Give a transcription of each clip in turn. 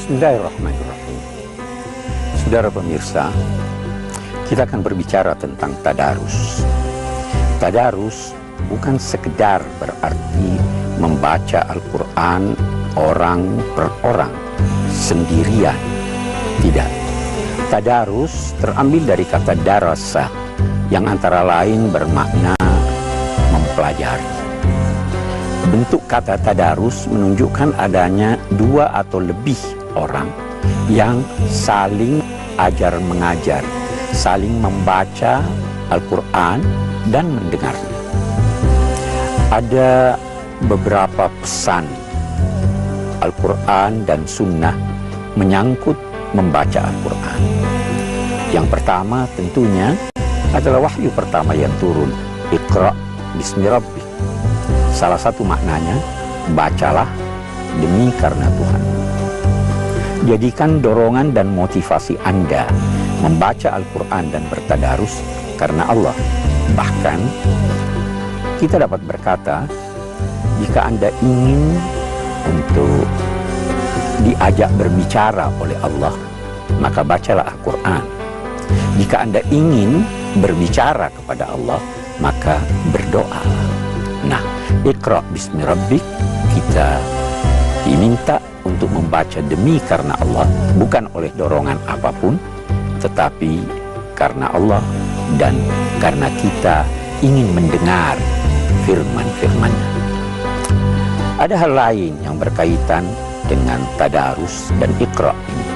Bismillahirrahmanirrahim. Saudara pemirsa, kita akan berbicara tentang tadarus. Tadarus bukan sekedar berarti membaca Al-Quran orang per orang, sendirian. Tidak. Tadarus terambil dari kata darasa, yang antara lain bermakna mempelajari. Bentuk kata tadarus menunjukkan adanya dua atau lebih orang yang saling ajar mengajar, saling membaca Al-Quran dan mendengarnya. Ada beberapa pesan Al-Quran dan Sunnah menyangkut membaca Al-Quran. Yang pertama tentunya adalah wahyu pertama yang turun, Iqra bismi rabbik. Salah satu maknanya, bacalah demi karena Tuhan. Jadikan dorongan dan motivasi Anda membaca Al-Quran dan bertadarus karena Allah. Bahkan, kita dapat berkata, jika Anda ingin untuk diajak berbicara oleh Allah, maka bacalah Al-Quran. Jika Anda ingin berbicara kepada Allah, maka berdoalah. Nah, Iqra bismi rabbik, kita diminta untuk membaca demi karena Allah, bukan oleh dorongan apapun, tetapi karena Allah dan karena kita ingin mendengar firman-firman-Nya. Ada hal lain yang berkaitan dengan tadarus dan Iqra ini,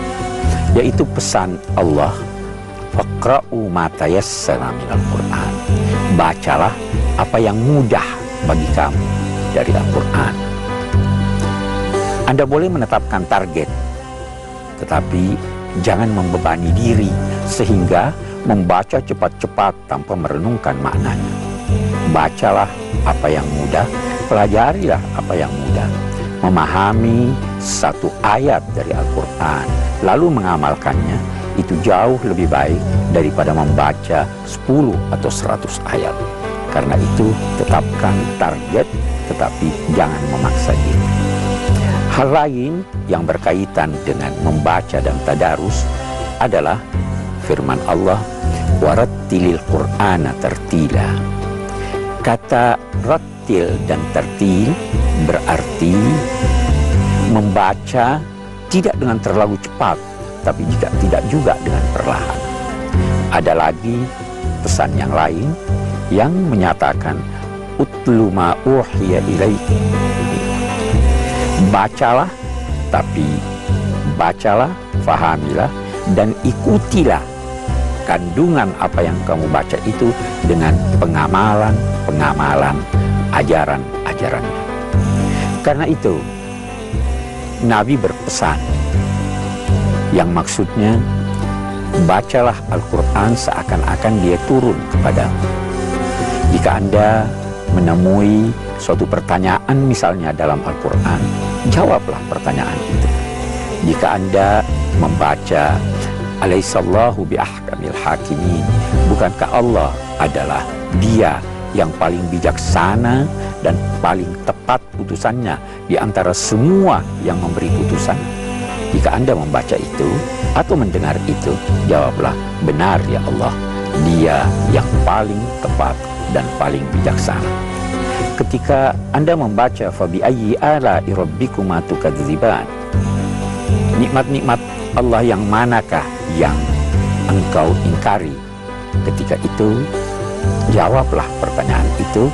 yaitu pesan Allah, faqra'u ma tayassara minal Qur'an. Bacalah apa yang mudah bagi kamu dari Al-Quran. Anda boleh menetapkan target, tetapi jangan membebani diri sehingga membaca cepat-cepat tanpa merenungkan maknanya. Bacalah apa yang mudah, pelajarilah apa yang mudah. Memahami satu ayat dari Al-Quran lalu mengamalkannya, itu jauh lebih baik daripada membaca 10 atau 100 ayat. Karena itu, tetapkan target, tetapi jangan memaksa diri. Hal lain yang berkaitan dengan membaca dan tadarus adalah firman Allah, warattilil Qur'ana tartila. Kata rattil dan tartil berarti membaca tidak dengan terlalu cepat, tapi tidak juga dengan perlahan. Ada lagi pesan yang lain yang menyatakan utlu ma uhiya ilaika. Bacalah, tapi bacalah, fahamilah, dan ikutilah kandungan apa yang kamu baca itu dengan pengamalan ajaran-ajarannya. Karena itu Nabi berpesan yang maksudnya, bacalah Al-Quran seakan-akan dia turun kepadamu. Jika Anda menemui suatu pertanyaan misalnya dalam Al-Quran, jawablah pertanyaan itu. Jika Anda membaca Alaihissallahu biahkamil hakimin, bukankah Allah adalah Dia yang paling bijaksana dan paling tepat putusannya di antara semua yang memberi putusan? Jika Anda membaca itu atau mendengar itu, jawablah, benar ya Allah, Dia yang paling tepat dan paling bijaksana. Ketika Anda membaca fabi ayyi ala'i rabbikuma tukadziban, nikmat-nikmat Allah yang manakah yang engkau ingkari? Ketika itu jawablah pertanyaan itu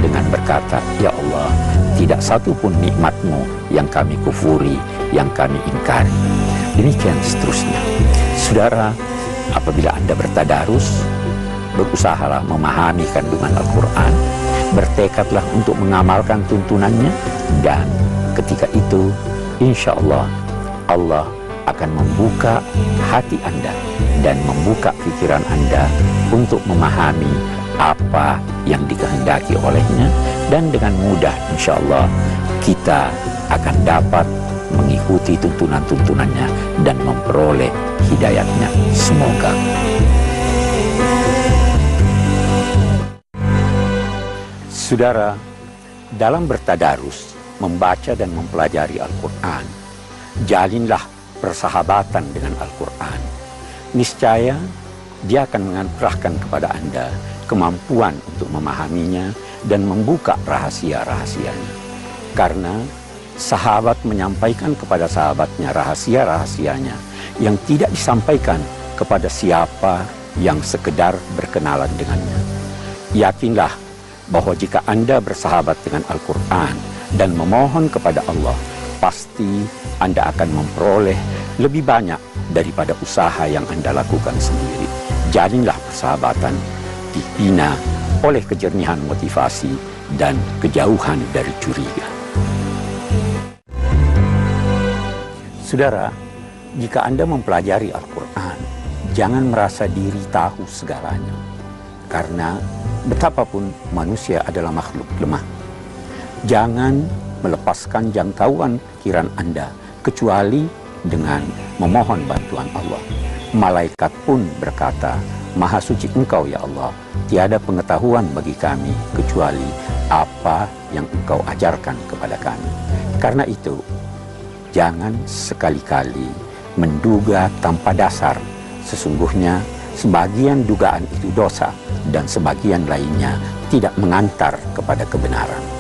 dengan berkata, ya Allah, tidak satu pun nikmat-Mu yang kami kufuri, yang kami ingkari. Demikian seterusnya. Saudara, apabila Anda bertadarus, berusahalah memahami kandungan Al-Quran, bertekadlah untuk mengamalkan tuntunannya, dan ketika itu, insya Allah, Allah akan membuka hati Anda dan membuka pikiran Anda untuk memahami apa yang dikehendaki olehnya, dan dengan mudah insya Allah kita akan dapat mengikuti tuntunan-tuntunannya dan memperoleh hidayatnya. Semoga. Saudara, dalam bertadarus, membaca dan mempelajari Al-Quran, jalinlah bersahabatan dengan Al-Quran, niscaya dia akan menganugerahkan kepada Anda kemampuan untuk memahaminya dan membuka rahasia-rahasianya. Karena sahabat menyampaikan kepada sahabatnya rahasia-rahasianya yang tidak disampaikan kepada siapa yang sekedar berkenalan dengannya. Yakinlah bahwa jika Anda bersahabat dengan Al-Quran dan memohon kepada Allah, pasti Anda akan memperoleh lebih banyak daripada usaha yang Anda lakukan sendiri. Jalinlah persahabatan dibina oleh kejernihan motivasi dan kejauhan dari curiga. Saudara, jika Anda mempelajari Al-Quran, jangan merasa diri tahu segalanya. Karena betapapun manusia adalah makhluk lemah. Jangan melepaskan jangkauan pikiran Anda kecuali dengan memohon bantuan Allah. Malaikat pun berkata, Maha suci Engkau ya Allah, tiada pengetahuan bagi kami kecuali apa yang Engkau ajarkan kepada kami. Karena itu, jangan sekali-kali menduga tanpa dasar. Sesungguhnya sebagian dugaan itu dosa dan sebagian lainnya tidak mengantar kepada kebenaran.